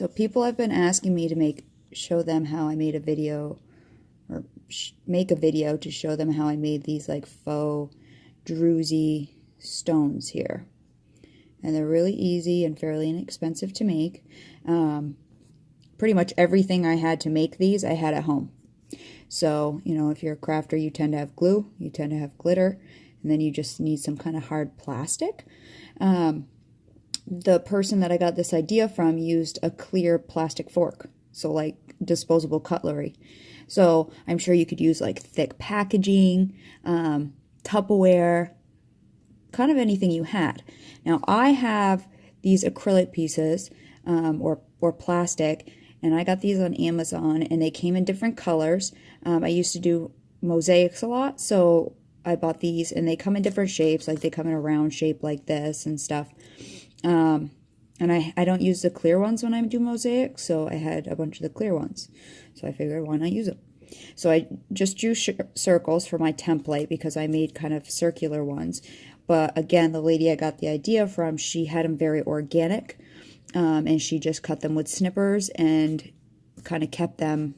So people have been asking me to show them how I made a video, or make a video to show them how I made these like faux Druzy stones here. And they're really easy and fairly inexpensive to make. Pretty much everything I had to make these, I had at home. So, you know, if you're a crafter, you tend to have glue, you tend to have glitter, and then you just need some kind of hard plastic. The person that I got this idea from used a clear plastic fork, so like disposable cutlery. So I'm sure you could use like thick packaging, Tupperware, kind of anything you had. Now I have these acrylic pieces or plastic, and I got these on Amazon, and they came in different colors. I used to do mosaics a lot, so I bought these, and they come in different shapes, like they come in a round shape like this and stuff. And I don't use the clear ones when I do mosaics, so I had a bunch of the clear ones. So I figured, why not use them? So I just drew circles for my template because I made kind of circular ones. But again, the lady I got the idea from, she had them very organic, and she just cut them with snippers and kind of kept them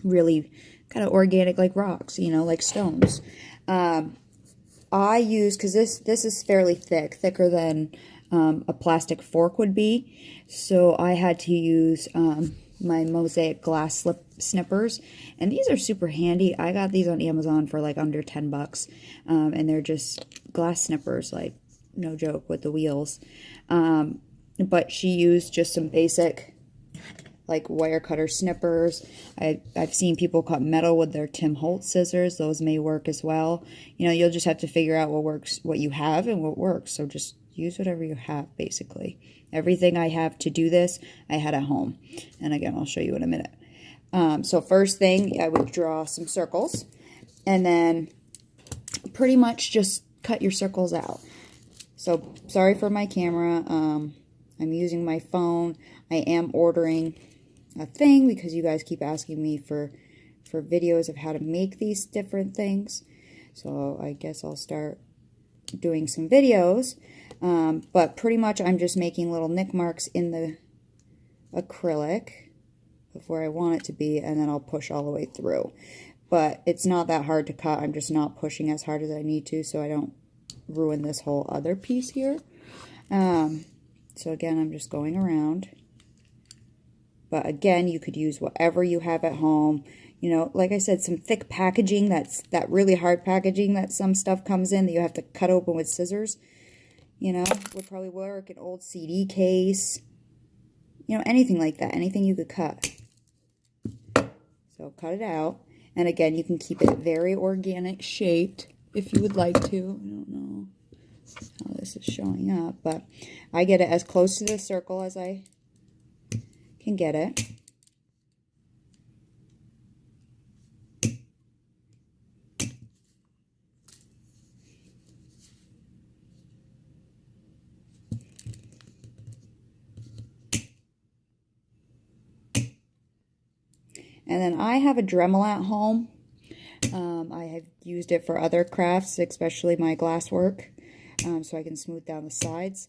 really kind of organic, like rocks, you know, like stones. I use, because this is fairly thick, thicker than a plastic fork would be, so I had to use my mosaic glass snippers, and these are super handy. I got these on Amazon for like under 10 bucks, and they're just glass snippers, like no joke, with the wheels. But she used just some basic like wire cutter snippers. I've seen people cut metal with their Tim Holtz scissors. Those may work as well. You know, you'll just have to figure out what works, what you have and what works. So just use whatever you have, basically. Everything I have to do this, I had at home. And again, I'll show you in a minute. So first thing, I would draw some circles, and then pretty much just cut your circles out. So sorry for my camera. I'm using my phone. I am ordering a thing because you guys keep asking me for videos of how to make these different things. So I guess I'll start doing some videos. But pretty much I'm just making little nick marks in the acrylic of where I want it to be, and then I'll push all the way through. But it's not that hard to cut. I'm just not pushing as hard as I need to so I don't ruin this whole other piece here. So again, I'm just going around. But again, you could use whatever you have at home. You know, like I said, some thick packaging, that really hard packaging that some stuff comes in that you have to cut open with scissors, you know, would probably work. An old CD case, you know, anything like that, anything you could cut. So cut it out. And again, you can keep it very organic shaped if you would like to. I don't know how this is showing up, but I get it as close to the circle as I can get it. And then I have a Dremel at home. I have used it for other crafts, especially my glass work, so I can smooth down the sides.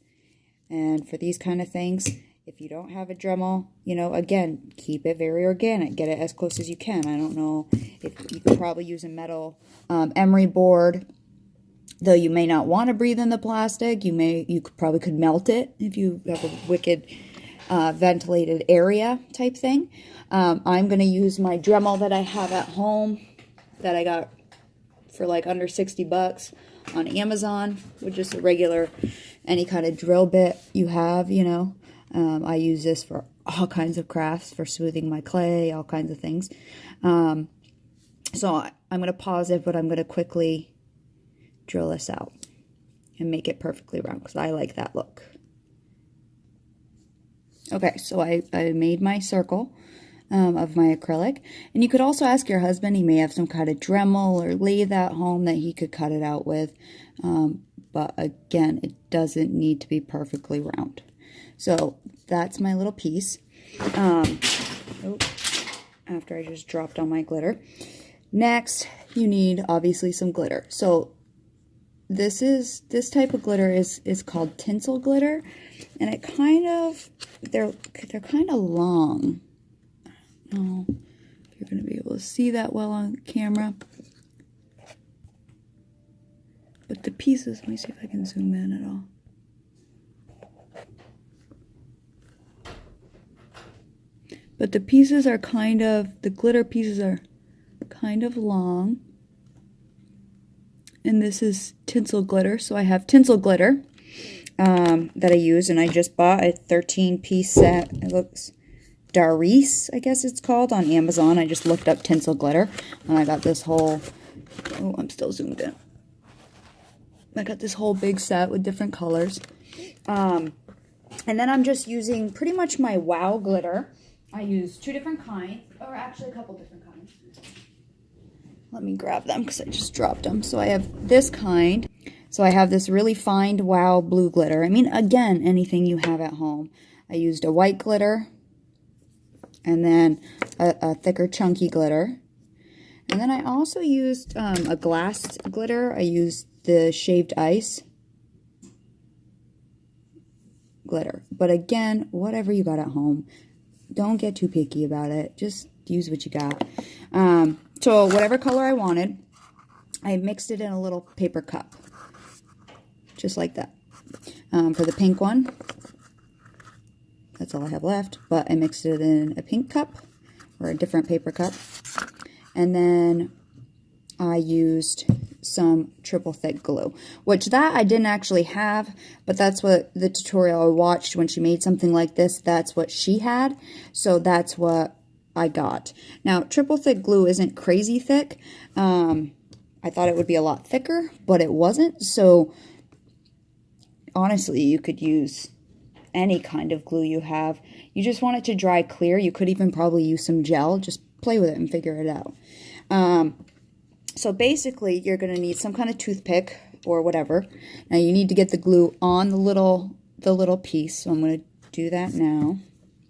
And for these kind of things, if you don't have a Dremel, you know, again, keep it very organic. Get it as close as you can. I don't know if you could probably use a metal emery board, though you may not want to breathe in the plastic. You probably could melt it if you have a wicked ventilated area type thing. I'm going to use my Dremel that I have at home that I got for like under 60 bucks on Amazon, with just a regular, any kind of drill bit you have, you know. I use this for all kinds of crafts, for smoothing my clay, all kinds of things. So I'm going to pause it, but I'm going to quickly drill this out and make it perfectly round because I like that look. Okay, so I made my circle of my acrylic, and you could also ask your husband. He may have some kind of Dremel or lathe at home that he could cut it out with, but again, it doesn't need to be perfectly round. So that's my little piece. After I just dropped all my glitter. Next, you need obviously some glitter. So this type of glitter is called tinsel glitter, and it kind of they're kind of long. Oh, you're gonna be able to see that well on camera. But the pieces, let me see if I can zoom in at all. But the pieces are the glitter pieces are kind of long. And this is tinsel glitter. So I have tinsel glitter that I use. And I just bought a 13-piece set. It looks Druzy, I guess it's called, on Amazon. I just looked up tinsel glitter. And I got this whole, oh, I'm still zoomed in. I got this whole big set with different colors. And then I'm just using pretty much my Wow glitter. I use 2 different kinds, or actually a couple different kinds. Let me grab them because I just dropped them. So I have this kind. So I have this really fine Wow blue glitter. I mean, again, anything you have at home. I used a white glitter, and then a thicker chunky glitter. And then I also used a glass glitter. I used the shaved ice glitter. But again, whatever you got at home. Don't get too picky about it. Just use what you got. So whatever color I wanted, I mixed it in a little paper cup. Just like that. For the pink one, that's all I have left. But I mixed it in a pink cup or a different paper cup. And then I used some triple thick glue, which that I didn't actually have, but that's what the tutorial I watched when she made something like this, that's what she had, so that's what I got. Now, triple thick glue isn't crazy thick. I thought it would be a lot thicker, but it wasn't, so honestly, you could use any kind of glue you have. You just want it to dry clear. You could even probably use some gel. Just play with it and figure it out. So basically, you're going to need some kind of toothpick or whatever. Now, you need to get the glue on the little piece. So I'm going to do that now.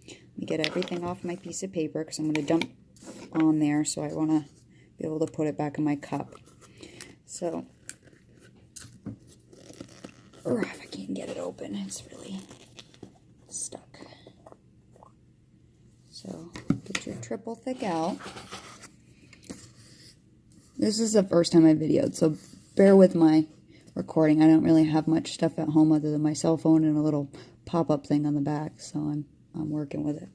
Let me get everything off my piece of paper because I'm going to dump on there. So I want to be able to put it back in my cup. So, if I can't get it open, it's really stuck. So, get your triple thick out. This is the first time I videoed, so bear with my recording. I don't really have much stuff at home other than my cell phone and a little pop-up thing on the back, so I'm working with it.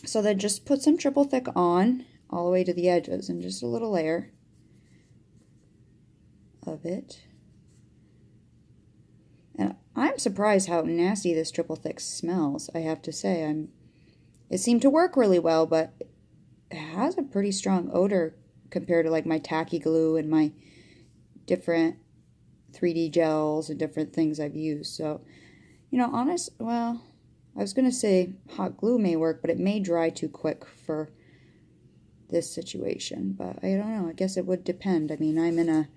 So then just put some triple thick on all the way to the edges and just a little layer of it. And I'm surprised how nasty this triple thick smells, I have to say. It seemed to work really well, but it has a pretty strong odor compared to like my tacky glue and my different 3D gels and different things I've used. So, you know, well, I was going to say hot glue may work, but it may dry too quick for this situation. But I don't know. I guess it would depend. I mean, I'm in a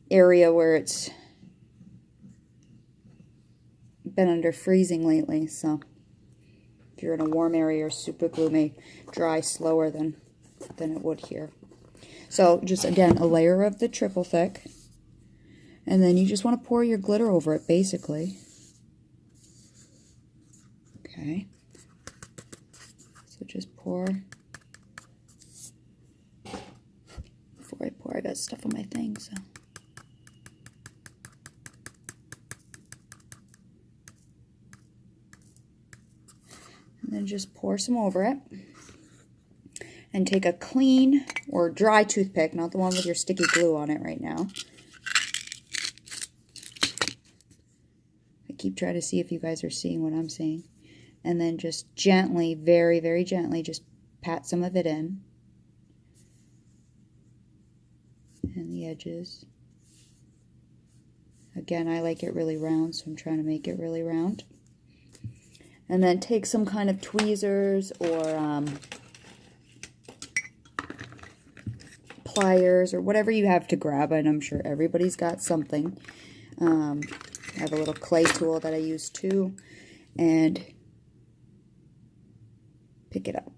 area where it's been under freezing lately, so if you're in a warm area, super glue may dry slower than it would here. So just again, a layer of the triple thick, and then you just want to pour your glitter over it, basically. Okay. So just pour. Before I pour, I got stuff on my thing, so. And then just pour some over it. And take a clean or dry toothpick, not the one with your sticky glue on it right now. I keep trying to see if you guys are seeing what I'm seeing. And then just gently, very, very gently, just pat some of it in. And the edges. Again, I like it really round, so I'm trying to make it really round. And then take some kind of tweezers or pliers or whatever you have to grab, and I'm sure everybody's got something. I have a little clay tool that I use too, and pick it up.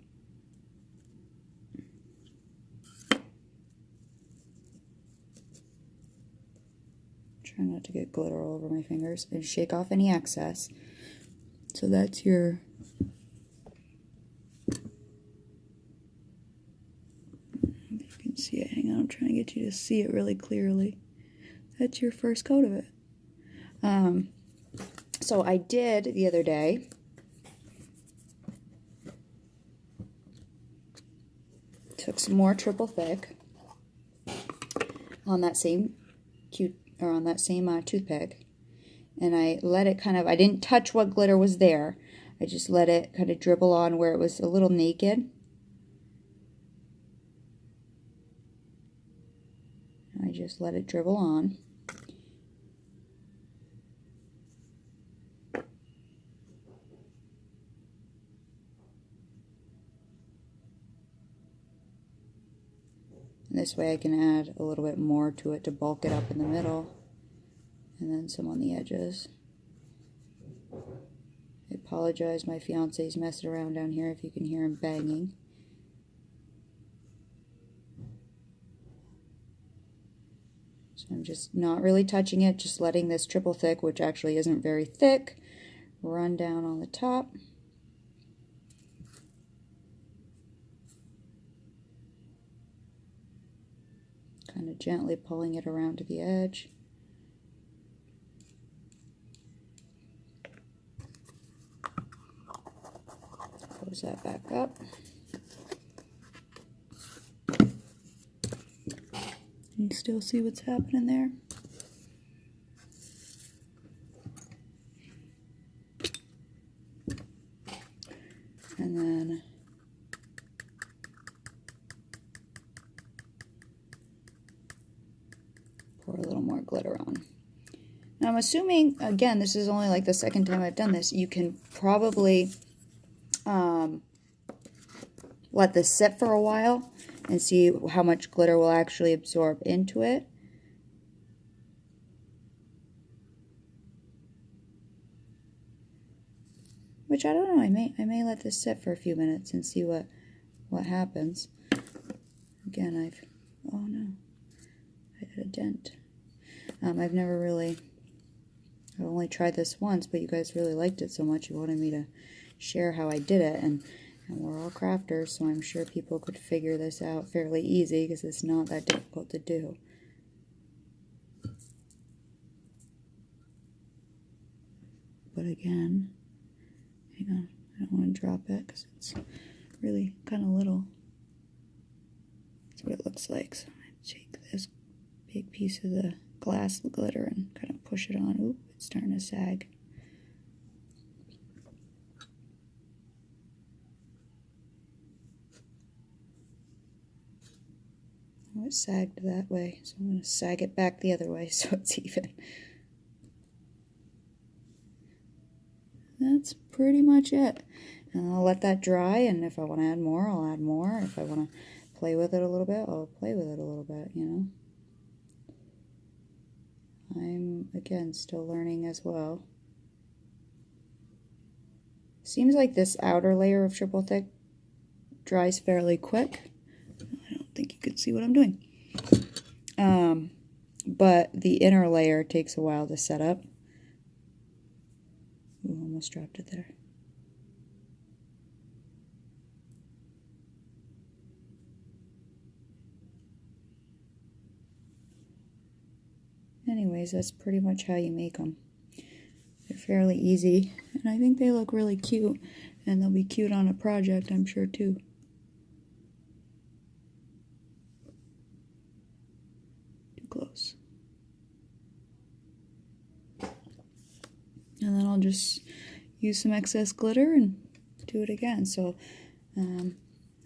Try not to get glitter all over my fingers, and shake off any excess. So that's your if you can see it. Hang on, I'm trying to get you to see it really clearly. That's your first coat of it. So I did the other day took some more triple thick on that same toothpick, and I let it kind of, I didn't touch what glitter was there. I just let it kind of dribble on where it was a little naked. I just let it dribble on. And this way I can add a little bit more to it to bulk it up in the middle, and then some on the edges. I apologize, my fiance's messing around down here if you can hear him banging. So I'm just not really touching it, just letting this triple thick, which actually isn't very thick, run down on the top. Kind of gently pulling it around to the edge. Close that back up. You can still see what's happening there. And then pour a little more glitter on. Now I'm assuming, again, this is only like the second time I've done this, you can probably let this sit for a while and see how much glitter will actually absorb into it. Which I don't know, I may let this sit for a few minutes and see what happens. Again, oh no, I had a dent. I've never really, I've only tried this once, but you guys really liked it so much you wanted me to share how I did it, and we're all crafters, so I'm sure people could figure this out fairly easy because it's not that difficult to do. But again, hang on, I don't want to drop it because it's really kind of little. That's what it looks like. So I'm going to take this big piece of the glass glitter and kind of push it on. Ooh, it's starting to sag. Oh, it sagged that way, so I'm going to sag it back the other way so it's even. That's pretty much it. And I'll let that dry, and if I want to add more, I'll add more. If I want to play with it a little bit, I'll play with it a little bit, you know. I'm, again, still learning as well. Seems like this outer layer of triple thick dries fairly quick. I don't think you can see what I'm doing. But the inner layer takes a while to set up. Ooh, almost dropped it there. Anyways, that's pretty much how you make them. They're fairly easy, and I think they look really cute, and they'll be cute on a project, I'm sure, too. Too close. And then I'll just use some excess glitter and do it again. So, I don't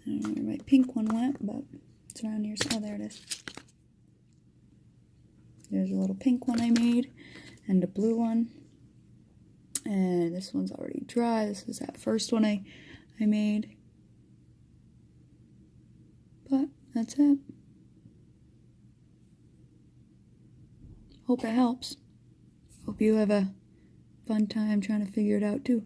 know where my pink one went, but it's around here. Oh, there it is. There's a little pink one I made, and a blue one. And this one's already dry. This is that first one I made. But that's it. Hope it helps. Hope you have a fun time trying to figure it out too.